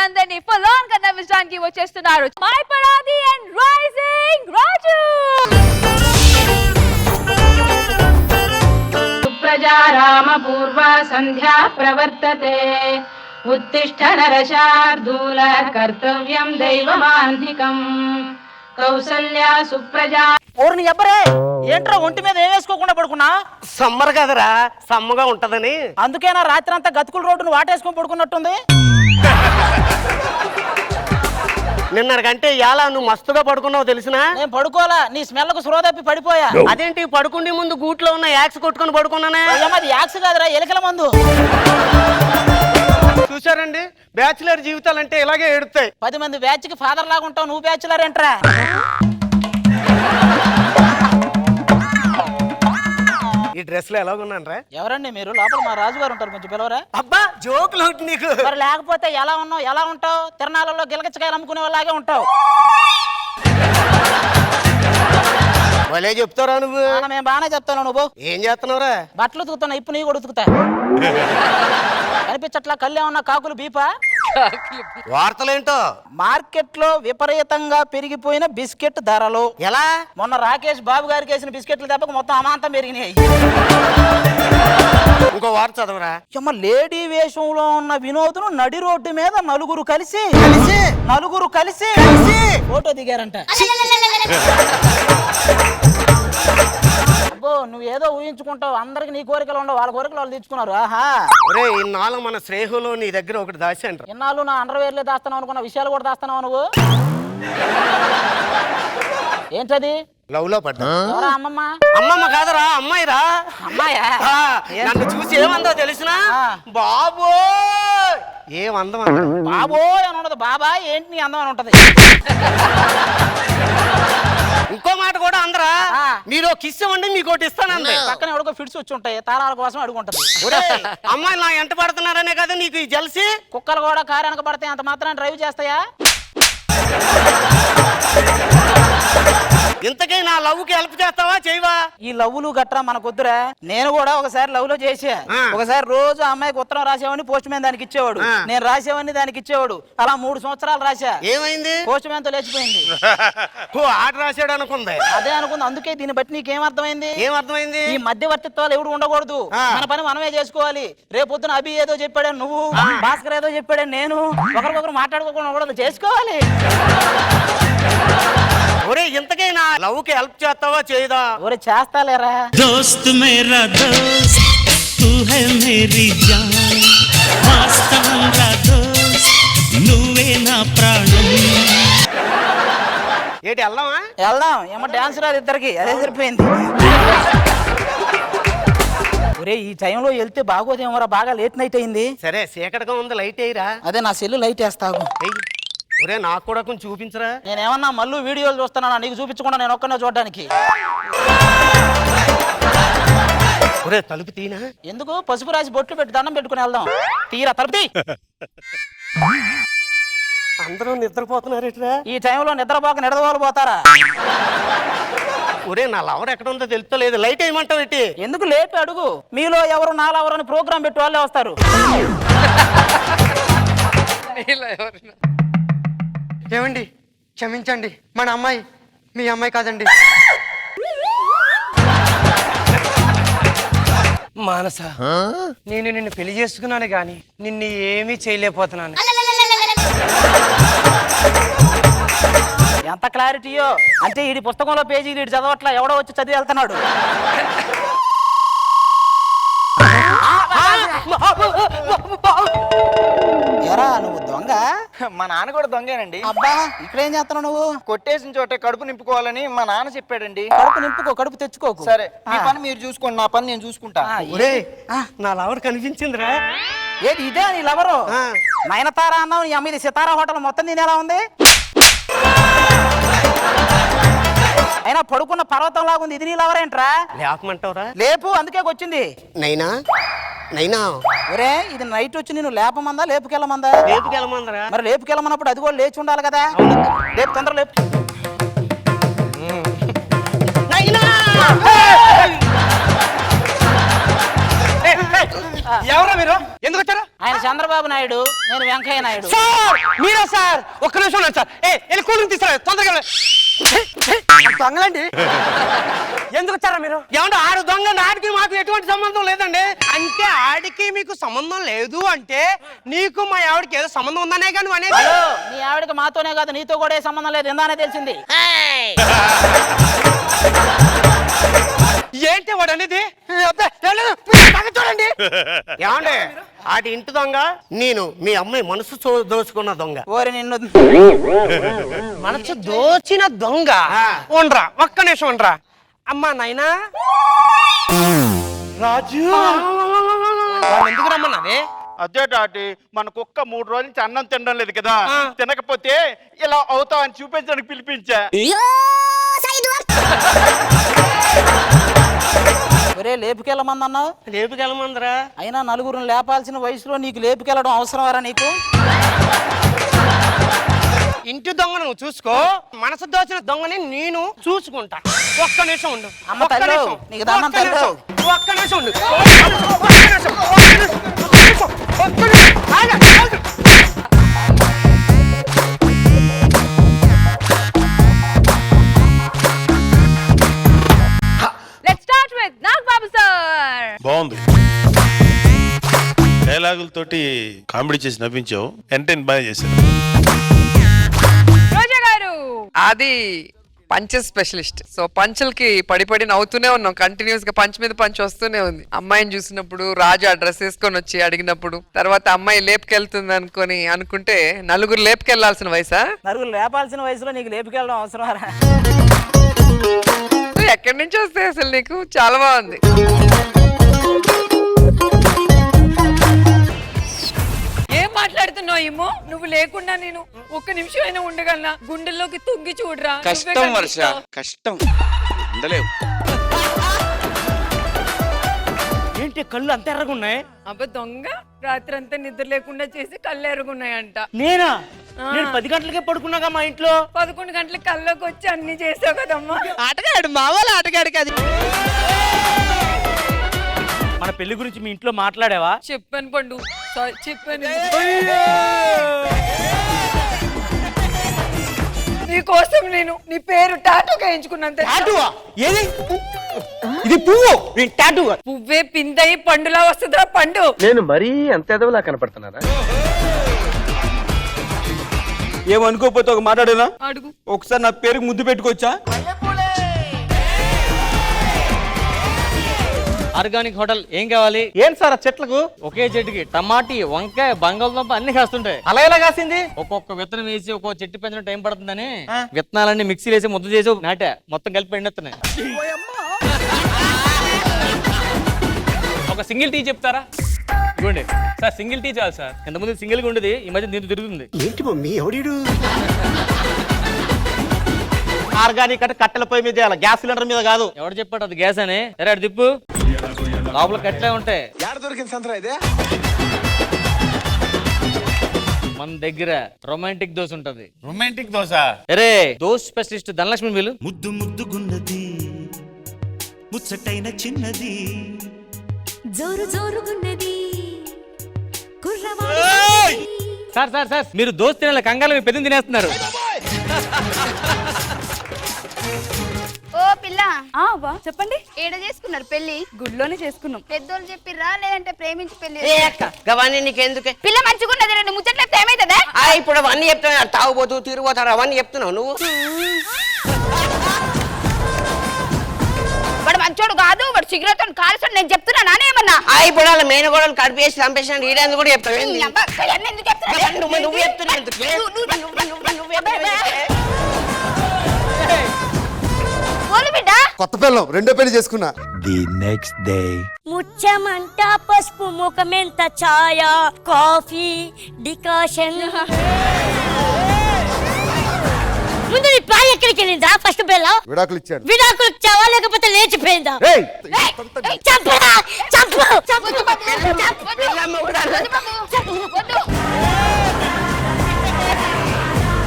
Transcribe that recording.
మనందరినీ full on గా నవ్వించడానికి వచ్చేస్తున్నారు మై పరాది అండ్ రైజింగ్ రాజు. సుప్రజా రామ పూర్వ సంధ్యా ప్రవర్తతే ఉత్తిష్ఠ నరశార్దూల కర్తవ్యం దైవమాన్ధికం కౌసల్య సుప్రజా. ఓర్ని ఎబ్బరే ఏంట్రా ఒంటి మీద ఏం వేసుకోకుండా పడుకున్నా? సమ్మర్ కదరా, సమ్మగా ఉంటదని. అందుకేనా రాత్రి అంతా గతుకుల రోడ్డును వాటేసుకొని పడుకున్నట్టుంది. నిన్నటికంటే ఇలా నువ్వు మస్తుగా పడుకున్నావు తెలిసినా? నేను పడుకోవాలా, నీ స్మెల్ కు స్రో తప్పి పడిపోయా. అదేంటి పడుకుండే ముందు గూట్లో ఉన్న యాక్స్ కొట్టుకొని పడుకున్నానే? అది యాక్స్ కాదురా, ఎలికల మందు. చూసారండి, బ్యాచులర్ జీవితాలంటే ఇలాగే ఏడుతాయి. 10 మంది బ్యాచ్ కి ఫాదర్ లాగా ఉంటావు, నువ్వు బ్యాచులర్ ఏంట్రా? ఈ డ్రెస్ లో ఎలాగున్నాను రా? ఎవరండి మీరు? లోపల మా రాజుగారు ఉంటారు, కొంచెం పిలవరా? అబ్బా జోకులు నీకు. మరి లేకపోతే ఎలా ఉన్నావు? ఎలా ఉంటావు? తిరణాలలో గిలగచ్చకాయలు అమ్ముకునే వాళ్ళలాగే ఉంటావు. భలే చెప్తారా నువ్వు? మేము బాగానే చెప్తాను. నువ్వు ఏం చేస్తున్నావురా? బట్టలు ఉతుకుతున్నా, ఇప్పుడు నీ కూడా ఉతుకుతా. కనిపించట్లా కళ్ళు ఏమన్నా కాకులు బీపా? వార్తలేంటో? మార్కెట్ లో విపరీతంగా పెరిగిపోయిన బిస్కెట్ ధరలు. ఎలా? మొన్న రాకేష్ బాబు గారికి వేసిన బిస్కెట్లు తప్పక మొత్తం అమాంతం పెరిగినాయి. ఇంకో వార్త చదవరా. లేడీ వేషంలో ఉన్న వినోదును నడి రోడ్డు మీద నలుగురు కలిసి ఫోటో దిగారంట. అబ్బో నువ్వు ఏదో ఊహించుకుంటావు, అందరికి నీ కోరికలు ఉండవు, వాళ్ళ కోరికలు వాళ్ళు తెచ్చుకున్నారు. ఆహా ఒరే, ఇన్నాళ్ళు మన స్నేహంలో నీ దగ్గర ఒకటి దాచాను. ఇన్నాళ్ళు నా అండర్వేర్లే దాస్తాను అనుకున్న విషయాలు కూడా దాస్తున్నావు నువ్వు. ఏంటది? లవ్ లో పడ్డా. ఎవరా అమ్మమ్మ? అమ్మమ్మ కాదరా, అమ్మాయిరా. అమ్మాయా? నన్ను చూసి ఏమందో తెలిసినా? బాబో ఏమందం. బాబో అని ఉండదు, బాబా ఏంటి నీ అందం అని ఉంటది. ఇంకో మాట కూడా అందరా, మీరు కిస్ ఇవ్వండి మీకు ఒకటి ఇస్తానండి. పక్కన ఎవరికో ఫిట్స్ వచ్చి ఉంటాయి, తాళాల కోసం అడుగుంటది. అమ్మాయి నా ఎంట పడుతున్నారనే కదా నీకు ఈ జల్సి. కుక్కలు కూడా కారు వెనక పడితే అంత మాత్రం డ్రైవ్ చేస్తాయా? ఇంతకీ నా లవ్ కి హెల్ప్ చేస్తావా చేయవా? ఈ లవ్లు గట్రా మనకొద్దురా. నేను కూడా ఒకసారి లవ్ లో చేసా. ఒకసారి రోజు అమ్మాయికి ఉత్తరం రాసేవాడిని, పోస్ట్ మ్యాన్ దానికి ఇచ్చేవాడు. నేను రాసేవాడిని, దానికి ఇచ్చేవాడు. అలా 3 సంవత్సరాలు రాసా. ఏమైంది? పోస్ట్ మ్యాన్ తో లేచిపోయింది. ఆట రాశాడు అనుకుంది. అదే అనుకుంది. అందుకే దీన్ని బట్టి నీకేం అర్థమైంది? ఏమర్థమైంది? ఈ మధ్యవర్తిత్వాలు ఎవడు ఉండకూడదు, మన పని మనమే చేసుకోవాలి. రేపొద్దున అభి ఏదో చెప్పాడని నువ్వు, భాస్కర్ ఏదో చెప్పాడని నేను, ఒకరికొకరు మాట్లాడుకోకుండా కూడా చేసుకోవాలి. ఒరే ఇంతకీ నా లవ్ కి హెల్ప్ చేస్తావా చేయదా? ఒరే చేస్తాలేరా. దోస్త్ మేరా దోస్త్ తూ హై మేరీ జాన్, వాస్తవంగా దోస్త్ నువ్వే నా ప్రాణం. ఏంటి వెళ్దామా? వెళ్దాం. ఏమో డాన్స్ రాదు ఇద్దరికి, అదే సరిపోయింది. ఒరే ఈ టైంలో వెళ్తే బాగోదేమోరా, బాగా లేట్ నైట్ అయింది. సరే చీకటిగా ఉంది, లైట్ అయ్యిరా. అదే నా సెల్లు లైట్ వేస్తాగు. ఒరే నాకు కూడా కొంచెం చూపించరా. నేనేమన్నా మళ్ళీ వీడియోలు చూస్తానా? నీకు చూపించకుండా నేను ఒక్కనే చూడడానికి. ఒరే తలుపు తీనా? ఎందుకు? పసుపు రాసి బొట్లు పెట్టి దండం పెట్టుకుని వెళ్దాం. తీరా తలుపు తీ. అందరూ నిద్రపోతున్నారేట్రా? ఈ టైంలో నిద్రపోక నిడదవాళ్ళు పోతారా? ఒరే నా లవర్ ఎక్కడ ఉందో తెలుస్తలేదు, లైట్ వేయమంటావు ఏంటి? ఎందుకు లేపి అడుగు. మీలో ఎవరు నాలెవరు అని ప్రోగ్రామ్ పెట్టి వాళ్ళే వస్తారు. ఏమండి క్షమించండి, మన అమ్మాయి మీ అమ్మాయి కాదండి. మానస, నేను నిన్ను పెళ్లి చేసుకున్నాను గాని నిన్ను ఏమీ చేయలేకపోతున్నాను. ఎంత క్లారిటీయో. అంటే ఈ పుస్తకంలో పేజీ వీడు చదవట్లా, ఎవడో వచ్చి చదివి వెళ్తున్నాడు. ఎరా నువ్వు దొంగ? మా నాన్న కూడా దొంగేనండి. అబ్బా ఇక్కడేం చేస్తున్నావు నువ్వు? కొట్టేసిన చోట కడుపు నింపుకోవాలని మా నాన్న చెప్పాడండి. కడుపు నింపుకో, కడుపు తెచ్చుకోకు. సరే మీ పని మీరు చూసుకోండి, నా పని నేను చూసుకుంటా. ఒరే నా లవర్ కనిపించిందిరా. ఏది ఇదే నీ లవరు? నయనతార అన్నావు, నీ అమ్మ ఇది సితారా హోటల్ మొత్తం దీని ఎలా ఉంది? అయినా పడుకున్న పర్వతం లాగా ఉంది, ఇది నీ లవరేంట్రా? లేపమంటావురా? లేపు, అందుకే వచ్చింది. నైనా నైనా ఒరే ఇది నైట్ వచ్చి నేను లేపమందా లేపుకెళ్ళమందా? లేపుకెళ్ళమందరా. మరి లేపుకెళ్ళమన్నప్పుడు అది కూడా లేచి ఉండాలి కదా. లేపు, తొందర లేపు. ఎవరా మీరు? ఎందుకు వచ్చారా? ఆయన చంద్రబాబు నాయుడు, నేను వెంకయ్య నాయుడు. సార్ మీరా సార్? ఒక్క నిమిషం ఉన్నాను సార్. వెళ్ళి కూలింగ్ తీసుకురా తొందరగా. దొంగలండి ఎందుకు వచ్చారా మీరు? ఏమంటే ఆడు దొంగ, ఆడికి మాకు ఎటువంటి సంబంధం లేదండి. అంటే ఆడికి మీకు సంబంధం లేదు అంటే నీకు మా ఆవిడకి ఏదో సంబంధం ఉందనే కానీ అనేది. హలో, నీ ఆవిడకి మాతోనే కాదు నీతో కూడా ఏ సంబంధం లేదు, ఎందానే తెలిసింది. ఏంటి వాడు అనేది? చూడండి ఏమండి ఆడి ఇంటి దొంగ, నేను మీ అమ్మాయి మనసు దోచుకున్న దొంగ. ఓరి నిన్ను మనసు దోచిన దొంగ. ఉండరా ఒక్క నిమిషం ఉండరా. అమ్మా నాయనా రాజు ఎందుకు రమ్మన్నావే? అదే డాటి, మన కుక్క 3 రోజుల నుంచి అన్నం తినడం లేదు కదా, తినకపోతే ఇలా అవుతావని చూపించడానికి పిలిపించా. ఒరే లేపుకెళ్ళమన్నావు, లేపుకెళ్ళమందరా? అయినా నలుగురిని లేపాల్సిన వయసులో నీకు లేపుకెళ్ళడం అవసరమారా నీకు? ఇంటి దొంగ నువ్వు చూసుకో, మనసు దోచిన దొంగని నేను చూసుకుంటా. ఒక్క నిమిషం ఉండు. అమ్మ తల్లి, నీకు దండం తల్లి. ఒక్క నిమిషం ఉండు. Let's start with Nagababu sir. బాగుంది, డైలాగులతోటి కామెడీ చేసి నవ్వించావు, ఎంటర్టైన్ బాగా చేశావు. రోజా గారు. అది పంచెస్ స్పెషలిస్ట్. సో పంచులకి పడి పడి నవ్వుతూనే ఉన్నాం. కంటిన్యూస్ గా పంచ్ మీద పంచ్ వస్తూనే ఉంది. అమ్మాయిని చూసినప్పుడు, రాజు ఆ డ్రెస్ వేసుకొని వచ్చి అడిగినప్పుడు, తర్వాత అమ్మాయి లేపుకెళ్తుంది అనుకుంటే నలుగురు లేపుకెళ్లాల్సిన వయసా? నలుగురు లేపాల్సిన వయసులో నీకు లేపుకెళ్ళడం అవసరమారా? ఎక్కడి నుంచి వస్తాయి అసలు నీకు? చాలా బాగుంది. ఏం మాట్లాడుతున్నావు ఏమో? నువ్వు లేకుండా నేను ఒక్క నిమిషం అయినా ఉండగలనా? గుండెల్లోకి తొంగి చూడరా. కష్టం వర్ష, కష్టం. ఉండలేవు. ఏంటి కళ్ళు అంత ఎర్రగున్నాయి? అబ్బ దొంగ, రాత్రి అంతా నిద్ర లేకుండా చేసి కళ్ళు ఎరుగున్నాయంట. నేనా? నేను 10 గంటలకే పడుకున్నాగా మా ఇంట్లో. 11 గంటలకు కల్లోకి వచ్చి అన్ని చేసావు కదమ్మా. ఆటగాడు మా వాళ్ళ ఆటగాడు కాదు. మన పెళ్లి గురించి మీ ఇంట్లో మాట్లాడావా? చెప్పాను పండు, సారీ చెప్పాను. నీకోసం నేను నీ పేరు టాటూ వేయించుకున్నాను. ఏది ఇది? పువ్వు టాటూ? పువ్వే పిందయి పండులా వస్తుందా పండు? నేను మరీ అంత ఎదవలా కనపడుతున్నారా? ఏమనుకోపోతే ఒక మాట్లాడేనా? అడుగు. ఒకసారి నా పేరుకి ముద్దు పెట్టుకోవచ్చా? ఆర్గానిక్ హోటల్ ఏం కావాలి? ఏం సార్ ఆ చెట్లకు? ఒకే చెట్టుకి టమాటీ, వంకాయ, బంగాళదుంప అన్ని కాస్తుంటాయి. అలా ఎలా కాసింది? ఒక్కొక్క విత్తనం వేసి ఒక్కొక్క చెట్టు పెంచడం టైం పడుతుందని విత్తనాలన్నీ మిక్సీలో వేసి ముద్ద చేసి నాటా, మొత్తం కలిపి ఎండెత్తున్నాయి. ఒక సింగిల్ టీ చెప్తారా? ఇవ్వండి సార్, సింగిల్ టీ చాలు సార్. ఇంతకుముందు సింగిల్ గా ఉండేది, ఈ మధ్య దీంతో తిరుగుతుంది. ఏంటి మమ్మీ ఎవడీడు? ఆర్గానిక్ అంటే కట్టెల పొయ్యి మీద, గ్యాస్ సిలిండర్ మీద కాదు. ఎవడు చెప్పాడు అది గ్యాస్ అని? సరే అటు తిప్పు, లోపల కట్లే ఉంటాయి. మన దగ్గర రొమాంటిక్ దోశ ఉంటది. రొమాంటిక్ దోశ? అరే దోశ స్పెషలిస్ట్ ధనలక్ష్మి వీళ్ళు. ముద్దు ముద్దుగున్నది, ముచ్చటైన చిన్నది, జోరు జోరుగున్నది. సార్ సార్ సార్, మీరు దోశ తినాలి, కంగారు మీ పెద్ద తినేస్తున్నారు. ఓ పిల్ల, చెప్పండి. ఏడ చేసుకున్నారు పెళ్లి? గుడిలోనే చేసుకున్నాం. పెద్దోళ్ళు చెప్పిర్రా లేదంటే ప్రేమించి పెళ్లి? గవాన్ని నీకెందుకే? పిల్ల మంచిగున్నది, రెండు ముచ్చట్లయితే ఏమైతుందా? ఇప్పుడు అవన్నీ చెప్తున్నా, తాగుబోతూ తిరిగిపోతారు అవన్నీ చెప్తున్నావు నువ్వు. వాడు మంచోడు కాదు, వాడు సిగరెట్ కాల్చాడు, నేను చెప్తున్నా నానేమన్నా. ఇప్పుడు వాళ్ళ మేనగోడలు కడిపేసి చంపేసినాడు, ఈడేందుకు కూడా చెప్తావు? నువ్వు బిడ్డ కొత్త పిల్లం రెండో పెళ్లి చేసుకున్నా. ది నెక్స్ట్ డే ముచ్చమంట పసుపు ముఖమెంత ఛాయ కాఫీ డికాషన్. ముందు నీ పాలు ఎక్కడికి వెళ్ళిందా? ఫస్ట్ బెల్ల విడాకులు ఇచ్చాడు. విడాకులు ఇచ్చావా లేకపోతే లేచిపోయిందా? చంపరా చంపు.